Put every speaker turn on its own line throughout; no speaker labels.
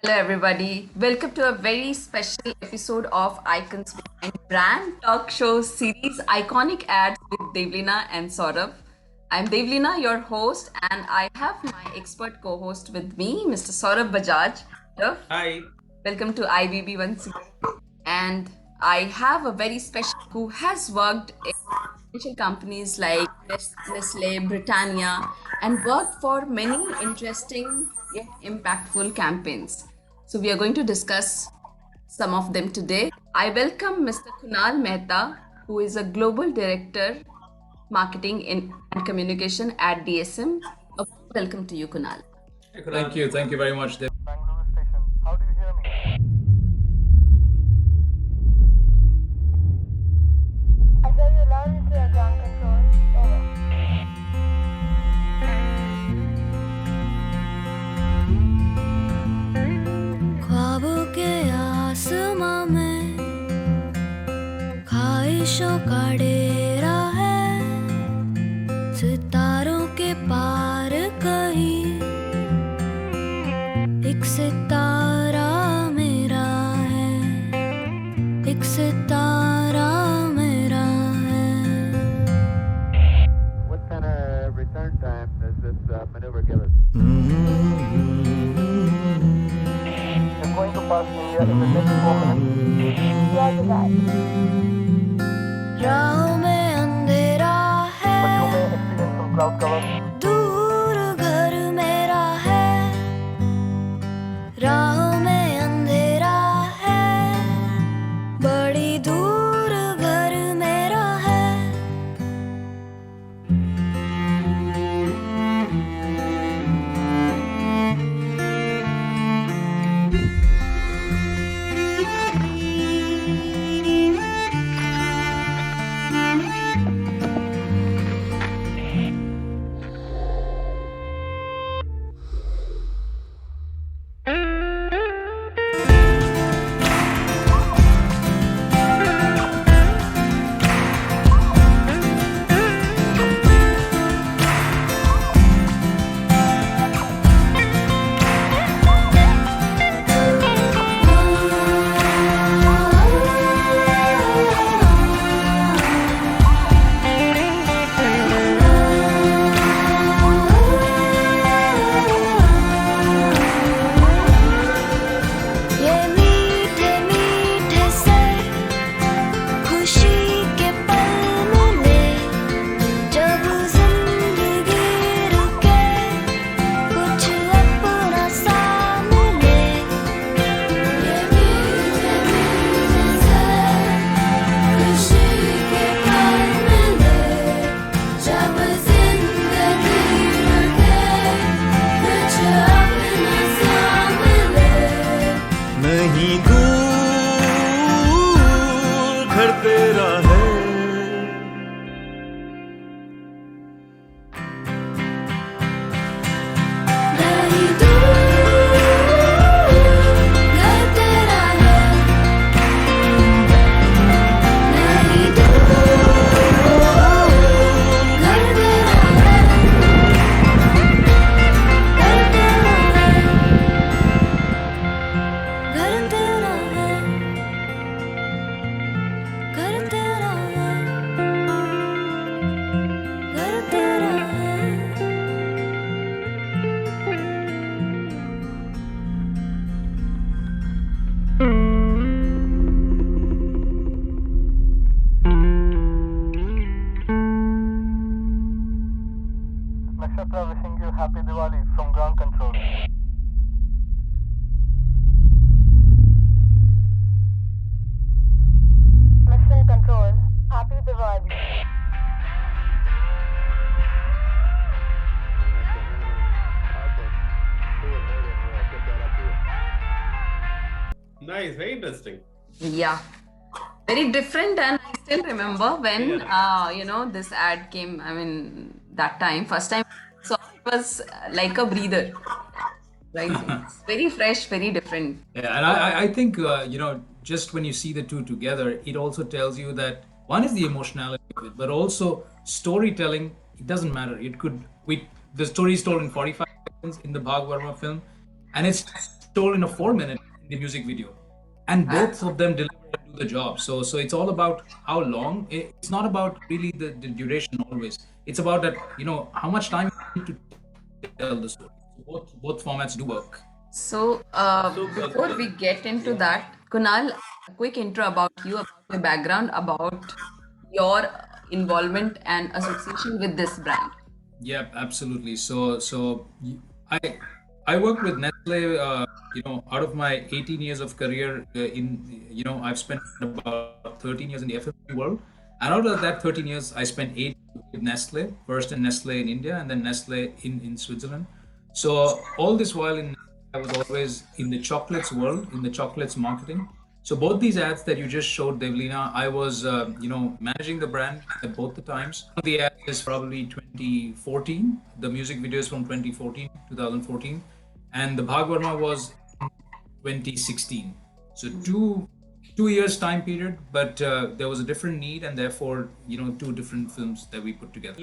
Hello, everybody. Welcome to a very special episode of Icons Behind Brand Talk Show series Iconic Ads with Devleena and Saurabh. I'm Devleena, your host, and I have my expert co host with me, Mr. Saurabh Bajaj. Saurabh,
Hi.
welcome to IBB once again. And I have a very special who has worked in financial companies like Nestle, Britannia, and worked for many interesting yet impactful campaigns. So we are going to discuss some of them today. I welcome Mr. Kunal Mehta, who is a global director marketing and communication at DSM. A welcome to you, Kunal.
Hey, Kunal.
Thank you. Thank you very much, Dev.
Bangalore station. How do you hear me? I hear you loud and clear, ground control. Over.
ख्वाबों के आसमां में ख्वाहिशों का डेरा है सितारों के पार कहीं एक सितारा मेरा है एक सितारा मेरा है
What kind of return time does this maneuver give us? You're going to pass India in the next 4 minutes. Roger that.
राहों में अंधेरा है
But you may experience some cloud cover.
दूर घर मेरा है राहों में अंधेरा है बड़ी दूर घर मेरा है ये मीठे मीठे से खुशी के पल मिले जब जिंदगी रुके कुछ अपना सा मिले ये मीठे मीठे से खुशी के पल मिले जब जिंदगी रुके कुछ अपना सा मिले
नहीं दूर घर तेरा है
नहीं दूर घर तेरा है नहीं दूर घर तेरा है घर तेरा है घर तेरा है घर तेरा है
Nakshatra wishing you happy Diwali from ground control. Mission control. Happy Diwali.
Nice, very interesting.
Yeah, very different, and I still remember when this ad came. I mean, that time, first time, so it was like a breather, right? It's very fresh, very different.
Yeah, and I think just when you see the two together, it also tells you that one is the emotionality of it, but also storytelling. It doesn't matter. It could the story is told in 45 seconds in the Bhag Verma film, and it's told in a 4 minute in the music video, and both of them deliver and do the job. So it's all about how long. It's not about really the duration always. It's about that, how much time you need to tell the story. So both formats do work.
So, before we get into that, Kunal, a quick intro about you, about your background, about your involvement and association with this brand.
Yeah, absolutely. I I worked with Nestle. Out of my 18 years of career, I've spent about 13 years in the FMCG world, and out of that 13 years, I spent 8 with Nestle. First in Nestle in India, and then Nestle in Switzerland. So all this while I was always in the chocolates world, in the chocolates marketing. So both these ads that you just showed, Devleena, I was, managing the brand at both the times. One of the ads is probably 2014. The music video is from 2014, 2014, and the Bhagwarma was 2016. So two years time period, but there was a different need, and therefore, two different films that we put together.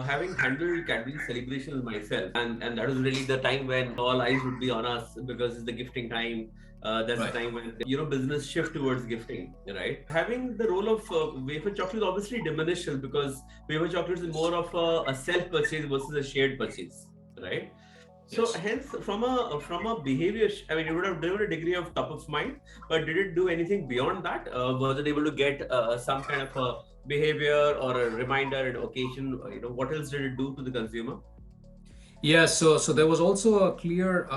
Having handled Cadbury celebrations myself, and that was really the time when all eyes would be on us because it's the gifting time. That's
Right.
the time when business shift towards gifting, right? Having the role of wafer chocolates obviously diminishes because wafer chocolates is more of a self purchase versus a shared purchase, right? So
Yes.
hence, from a behavior, I mean, you would have done a degree of top of mind, but did it do anything beyond that? Was it able to get some kind of a behavior or a reminder, an occasion? What else did it do to the consumer?
Yeah, so there was also a clear,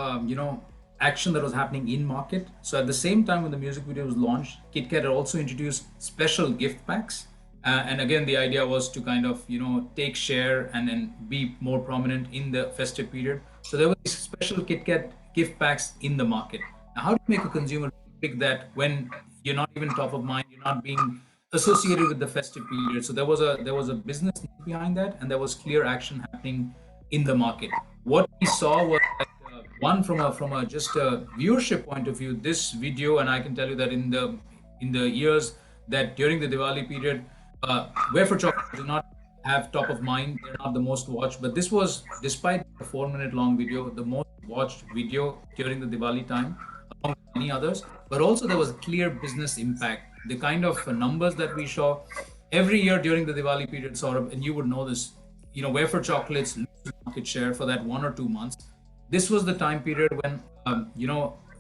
action that was happening in market. So at the same time when the music video was launched, KitKat had also introduced special gift packs, and again the idea was to kind of take share and then be more prominent in the festive period. So there were these special KitKat gift packs in the market. Now, how do you make a consumer pick that when you're not even top of mind, you're not being associated with the festive period? So there was a business need behind that, and there was clear action happening in the market. What we saw was that, one from a just a viewership point of view, this video, and I can tell you that in the years that during the Diwali period, wafer chocolates do not have top of mind. They're not the most watched, but this was, despite a 4 minute long video, the most watched video during the Diwali time, among many others. But also there was a clear business impact. The kind of numbers that we saw every year during the Diwali period, Saurabh, and you would know this, wafer chocolates lose market share for that 1 or 2 months. This was the time period when,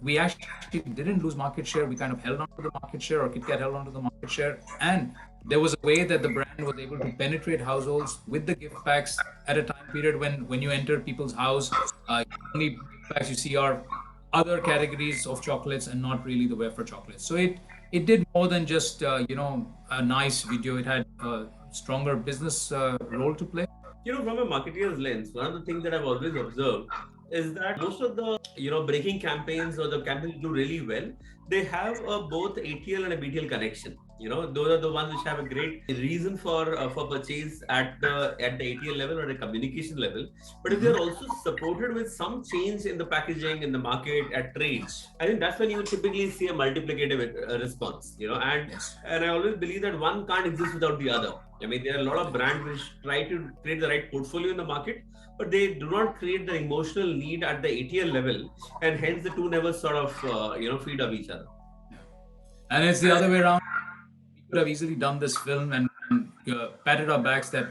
we actually didn't lose market share. We kind of held on to the market share, or KitKat held on to the market share. And there was a way that the brand was able to penetrate households with the gift packs at a time period when you enter people's house, only gift packs you see are other categories of chocolates and not really the wafer chocolates. So it did more than just, a nice video. It had a stronger business role to play.
From a marketer's lens, one of the things that I've always observed is that most of the breaking campaigns or the campaigns do really well. They have both ATL and a BTL connection. Those are the ones which have a great reason for purchase at the ATL level or the communication level. But if they're also supported with some change in the packaging, in the market, at trades, I think that's when you typically see a multiplicative response. And
Yes.
and I always believe that one can't exist without the other. I mean, there are a lot of brands which try to create the right portfolio in the market, but they do not create the emotional need at the ATL level, and hence the two never sort of feed off each other.
And it's the other way around. We could have easily done this film and patted our backs that,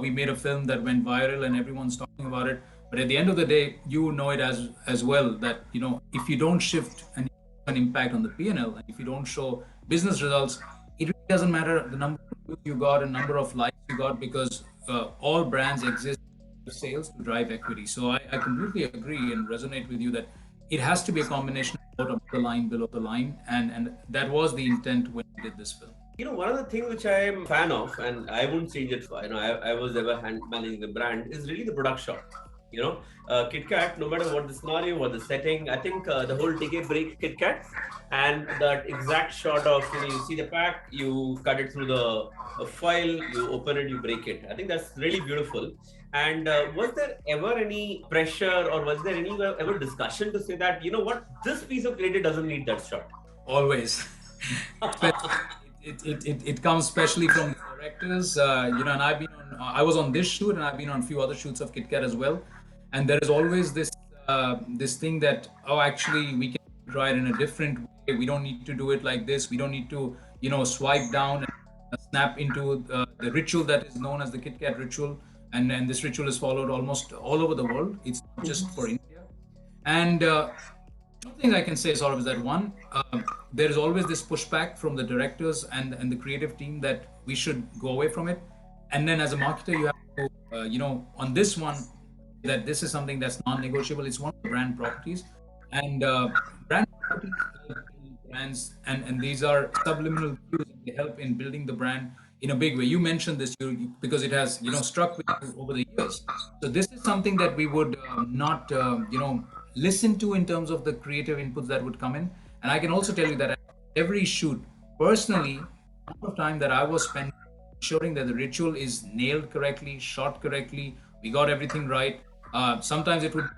we made a film that went viral and everyone's talking about it. But at the end of the day, you know it as well that, if you don't shift and an impact on the P&L, and if you don't show business results, it really doesn't matter the number of views you got and number of likes you got, because all brands exist for sales to drive equity. So I completely agree and resonate with you that it has to be a combination of above the line, below the line, and that was the intent when we did this film.
One of the things which I am a fan of, and I wouldn't change it for, I was ever managing the brand, is really the product shot. KitKat, no matter what the scenario, what the setting, I think the whole take a break KitKat, and that exact shot of, you see the pack, you cut it through the foil, you open it, you break it. I think that's really beautiful. And was there ever any pressure, or was there any ever discussion to say that, this piece of creative doesn't need that shot?
Always. It comes especially from the directors, and I was on this shoot, and I've been on a few other shoots of KitKat as well. And there is always this this thing that, oh, actually we can try it in a different way. We don't need to do it like this. We don't need to, swipe down and snap into the ritual that is known as the Kit Kat ritual. And this ritual is followed almost all over the world. It's not just for India. And two things I can say, sort of, is that one, there is always this pushback from the directors and the creative team that we should go away from it. And then as a marketer, you have to, on this one, that this is something that's non-negotiable. It's one of the brand properties, and brand properties help build brands, and these are subliminal cues. And they help in building the brand in a big way. You mentioned this because it has struck with you over the years. So this is something that we would not listen to in terms of the creative inputs that would come in. And I can also tell you that at every shoot, personally, the amount of time that I was spending ensuring that the ritual is nailed correctly, shot correctly, we got everything right. Sometimes it would,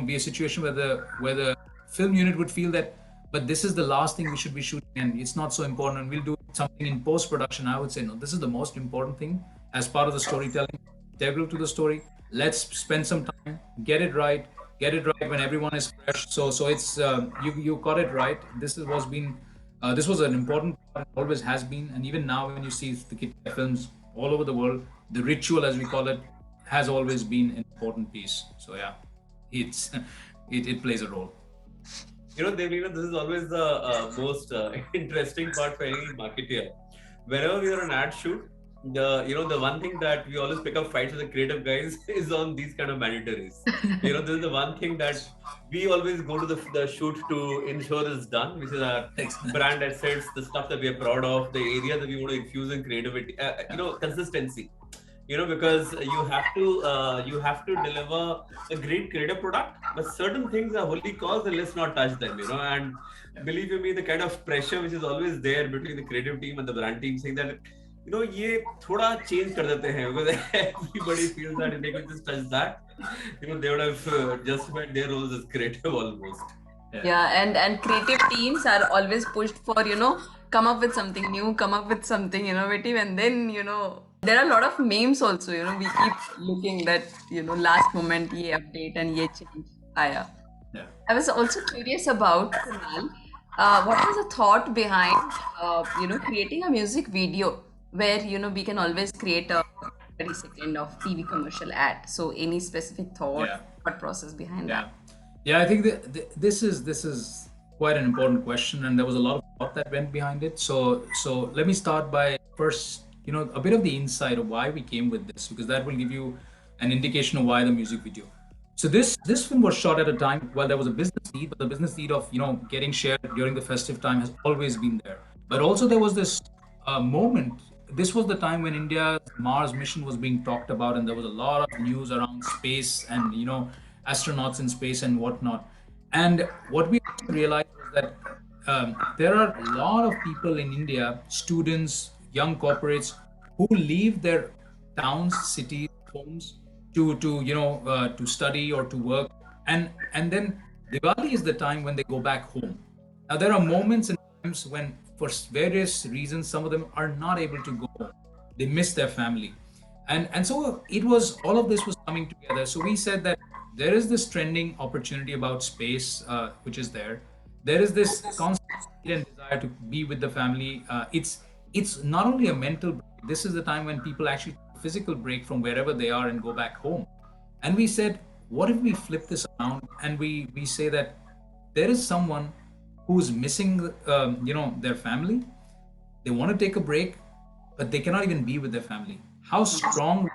be a situation where the film unit would feel that, but this is the last thing we should be shooting, and it's not so important, and we'll do something in post production. I would say no, this is the most important thing as part of the storytelling, integral to the story. Let's spend some time, get it right when everyone is fresh. So it's you got it right. This was an important part, always has been, and even now when you see the Kit Kat films all over the world, the ritual, as we call it, has always been an important piece. So yeah, it's it plays a role.
Devleena, this is always the most interesting part for any marketer. Whenever we are on ad shoot, the one thing that we always pick up fights with the creative guys is on these kind of mandatories. This is the one thing that we always go to the shoot to ensure is done, which is our brand assets, the stuff that we are proud of, the area that we want to infuse in creativity, consistency. Because you have to deliver a great creative product, but certain things are holy cause and let's not touch them. And believe you me, the kind of pressure which is always there between the creative team and the brand team, saying that ये थोड़ा change कर देते हैं, because everybody feels that if they could just touch that, they would have justified their roles as creative almost.
Yeah, and creative teams are always pushed for, come up with something new, come up with something innovative, and then, there are a lot of memes also, we keep looking that, last moment, ye update and ye change. Aya.
Yeah.
I was also curious about, Kunal, what was the thought behind, creating a music video where, we can always create a 30-second of TV commercial ad. So any specific thought,
Yeah.
thought process behind
Yeah,
that?
yeah. I think that this is quite an important question, and there was a lot of thought that went behind it. So let me start by first, a bit of the insight of why we came with this, because that will give you an indication of why the music video. So this film was shot at a time while there was a business need, but the business need of getting shared during the festive time has always been there. But also there was this moment. This was the time when India's Mars mission was being talked about, and there was a lot of news around space and astronauts in space and whatnot. And what we realized was that there are a lot of people in India, students, young corporates, who leave their towns, cities, homes to study or to work, and then Diwali is the time when they go back home. Now there are moments and times when, for various reasons, some of them are not able to go home. They miss their family, and so it was, all of this was coming together. So we said that there is this trending opportunity about space, which is there. There is this constant need and desire to be with the family. It's not only a mental break. This is the time when people actually take a physical break from wherever they are and go back home. And we said, what if we flip this around and we say that there is someone who's missing, their family. They want to take a break, but they cannot even be with their family. How strong we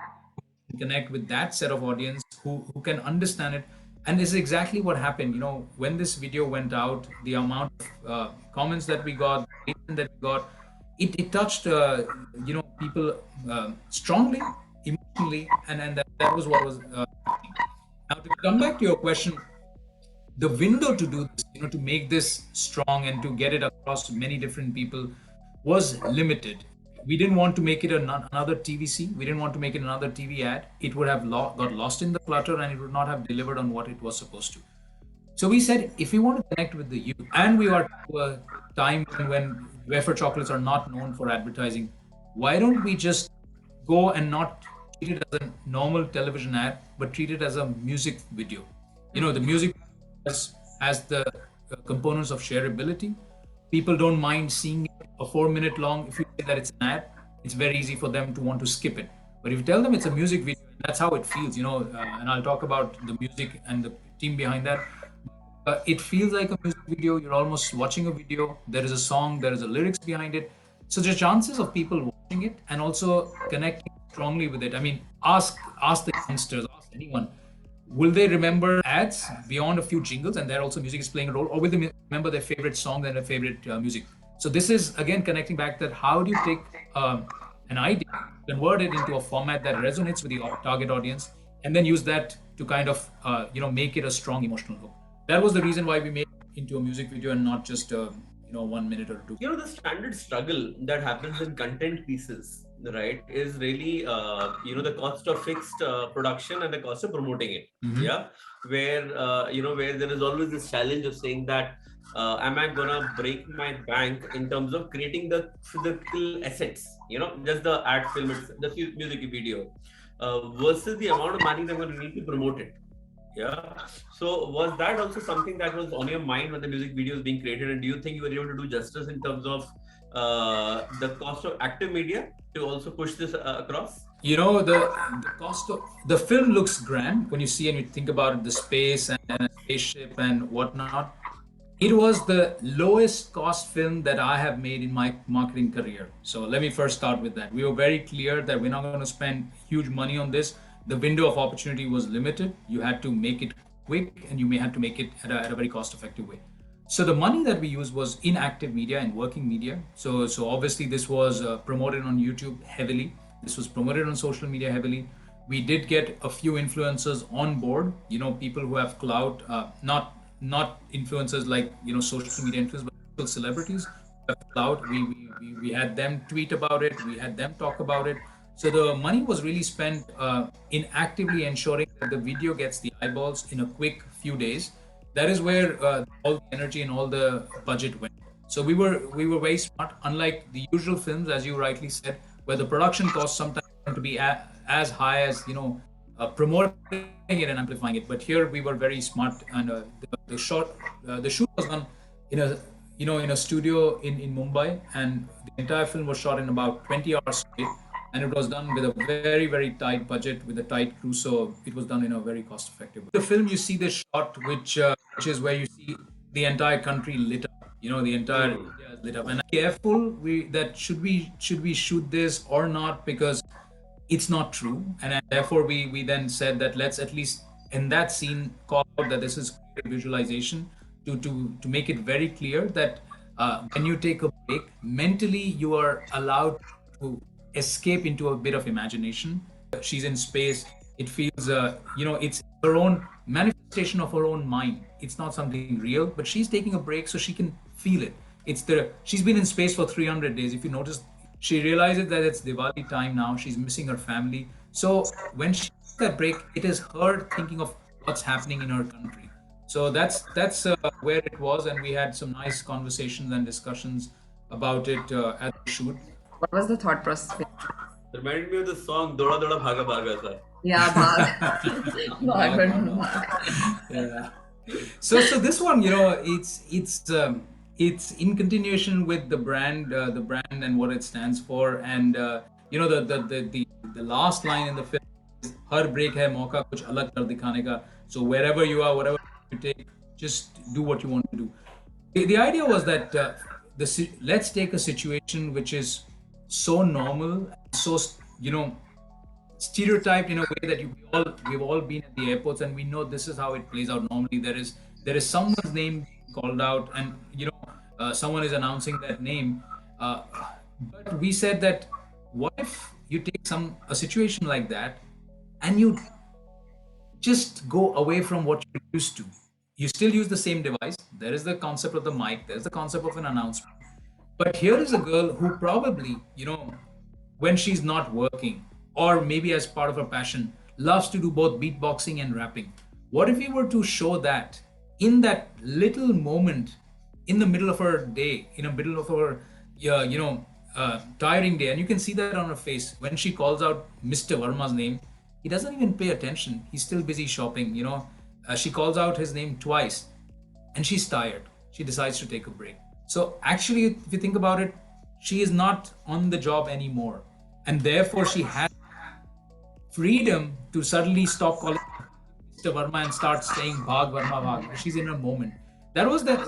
can connect with that set of audience who can understand it. And this is exactly what happened. When this video went out, the amount of comments that we got, it touched, people strongly, emotionally, and that was what was happening. Now, to come back to your question, the window to do this, to make this strong and to get it across to many different people was limited. We didn't want to make it another TVC. We didn't want to make it another TV ad. It would have got lost in the clutter, and it would not have delivered on what it was supposed to. So we said, if we want to connect with the youth, and we are to a time when wafer chocolates are not known for advertising, why don't we just go and not treat it as a normal television ad, but treat it as a music video? The music has the components of shareability. People don't mind seeing it a 4 minute long. If you say that it's an ad, it's very easy for them to want to skip it. But if you tell them it's a music video, that's how it feels, and I'll talk about the music and the team behind that. It feels like a music video. You're almost watching a video. There is a song, there is a lyrics behind it. So the chances of people watching it and also connecting strongly with it. I mean, ask the youngsters, ask anyone. Will they remember ads beyond a few jingles, and there also music is playing a role, or will they remember their favorite song and their favorite music? So this is again connecting back that how do you take an idea, convert it into a format that resonates with the target audience, and then use that to kind of make it a strong emotional hook. That was the reason why we made it into a music video and not just 1 minute or two.
The standard struggle that happens in content pieces, right, is really the cost of fixed production and the cost of promoting it. Yeah, where where there is always this challenge of saying that am I gonna break my bank in terms of creating the physical assets, just the ad film, the music video, versus the amount of money they're going to need to promote it. Yeah. So was that also something that was on your mind when the music video was being created? And do you think you were able to do justice in terms of the cost of active media to also push this across?
The cost of the film looks grand when you see and you think about it, the space and a spaceship and whatnot. It was the lowest cost film that I have made in my marketing career. So let me first start with that. We were very clear that we're not going to spend huge money on this. The window of opportunity was limited. You had to make it quick, and you may have to make it at a very cost-effective way. So the money that we used was in active media and working media. So obviously this was promoted on YouTube heavily. This was promoted on social media heavily. We did get a few influencers on board. People who have clout, not influencers like social media influencers, but actual celebrities who have clout. We had them tweet about it. We had them talk about it. So the money was really spent in actively ensuring that the video gets the eyeballs in a quick few days. That is where all the energy and all the budget went. So we were very smart. Unlike the usual films, as you rightly said, where the production costs sometimes tend to be as high as promoting it and amplifying it. But here we were very smart, and the shoot was done in a studio in Mumbai, and the entire film was shot in about 20 hours straight. And it was done with a very, very tight budget, with a tight crew, so it was done in a very cost-effective way. The film, you see this shot, which is where you see the entire country lit up. The entire India is lit up. And I'm careful that should we shoot this or not, because it's not true. And therefore, we then said that let's at least in that scene call out that this is visualization to make it very clear that when you take a break, mentally you are allowed to escape into a bit of imagination. She's in space. It feels, it's her own manifestation of her own mind. It's not something real, but she's taking a break so she can feel it. She's been in space for 300 days. If you notice, she realizes that it's Diwali time now. She's missing her family. So when she takes that break, it is her thinking of what's happening in her country. So that's where it was, and we had some nice conversations and discussions about it at the shoot.
What was the thought process?
It reminded me of the song Doda Doda Bhaga Bhaga Sa.
Yeah,
Yeah. So this one, it's in continuation with the brand and what it stands for, and the last line in the film is "Har break hai mauka kuch alag kar dikhane ka." So wherever you are, whatever you take, just do what you want to do. The idea was that let's take a situation which is so normal, so stereotyped in a way that we've all been at the airports, and we know this is how it plays out normally. There is someone's name called out, and someone is announcing that name. But we said that what if you take a situation like that, and you just go away from what you're used to. You still use the same device. There is the concept of the mic. There's the concept of an announcement. But here is a girl who probably, when she's not working, or maybe as part of her passion, loves to do both beatboxing and rapping. What if we were to show that in that little moment, in the middle of her day, in the middle of her, tiring day, and you can see that on her face when she calls out Mr. Verma's name. He doesn't even pay attention. He's still busy shopping, She calls out his name twice, and she's tired. She decides to take a break. So actually, if you think about it, she is not on the job anymore, and therefore she has freedom to suddenly stop calling Mr. Verma and start saying Bhag Verma Bhag. She's in her moment. That was the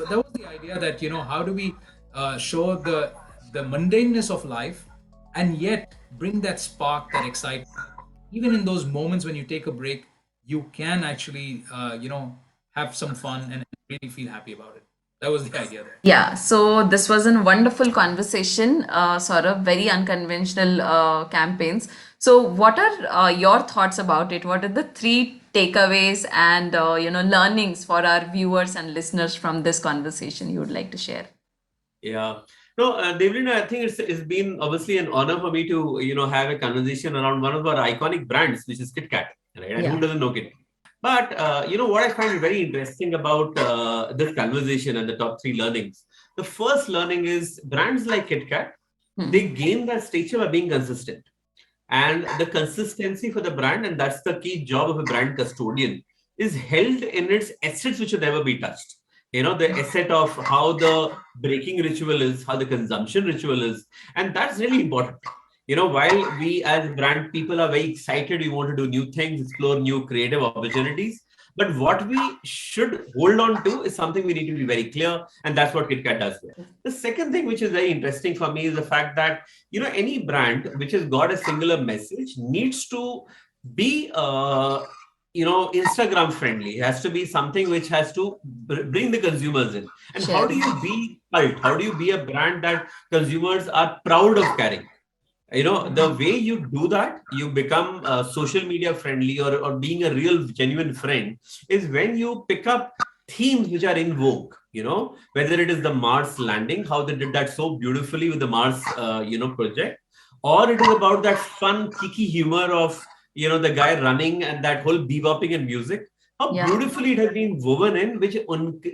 idea that, how do we show the mundaneness of life and yet bring that spark, that excitement. Even in those moments when you take a break, you can actually have some fun and really feel happy about it. That was the idea there.
Yeah, so this was a wonderful conversation, sort of very unconventional campaigns. So, what are your thoughts about it? What are the three takeaways and learnings for our viewers and listeners from this conversation you would like to share?
Yeah. No, Devleena, I think it's been obviously an honor for me to have a conversation around one of our iconic brands, which is KitKat, right? And who
Yeah.
doesn't know KitKat? But what I find very interesting about this conversation and the top three learnings. The first learning is brands like KitKat, they gain that stature by being consistent. And the consistency for the brand, and that's the key job of a brand custodian, is held in its assets which will never be touched. The asset of how the breaking ritual is, how the consumption ritual is, and that's really important. While we as brand people are very excited, we want to do new things, explore new creative opportunities. But what we should hold on to is something we need to be very clear, and that's what KitKat does there. The second thing, which is very interesting for me, is the fact that any brand which has got a singular message needs to be Instagram friendly. It has to be something which has to bring the consumers in. And how
Share.
do you be cult? How do you be a brand that consumers are proud of carrying? The way you do that, you become social media friendly, or being a real genuine friend, is when you pick up themes which are in vogue. Whether it is the Mars landing, how they did that so beautifully with the Mars project, or it is about that fun cheeky humor of the guy running and that whole bebopping and music, how
Yeah.
beautifully it has been woven in, which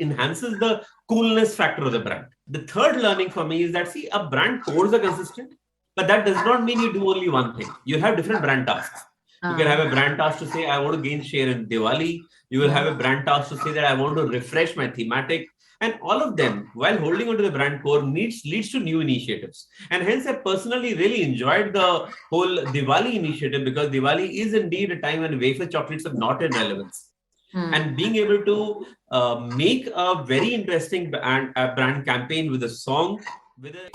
enhances the coolness factor of the brand. The third learning for me is that, see, a brand cores are consistent, but that does not mean you do only one thing. You have different brand tasks. You can have a brand task to say, I want to gain share in Diwali. You will have a brand task to say that I want to refresh my thematic. And all of them, while holding onto the brand core, leads to new initiatives. And hence, I personally really enjoyed the whole Diwali initiative, because Diwali is indeed a time when wafer chocolates are not in relevance. And being able to make a very interesting brand campaign with a song, with a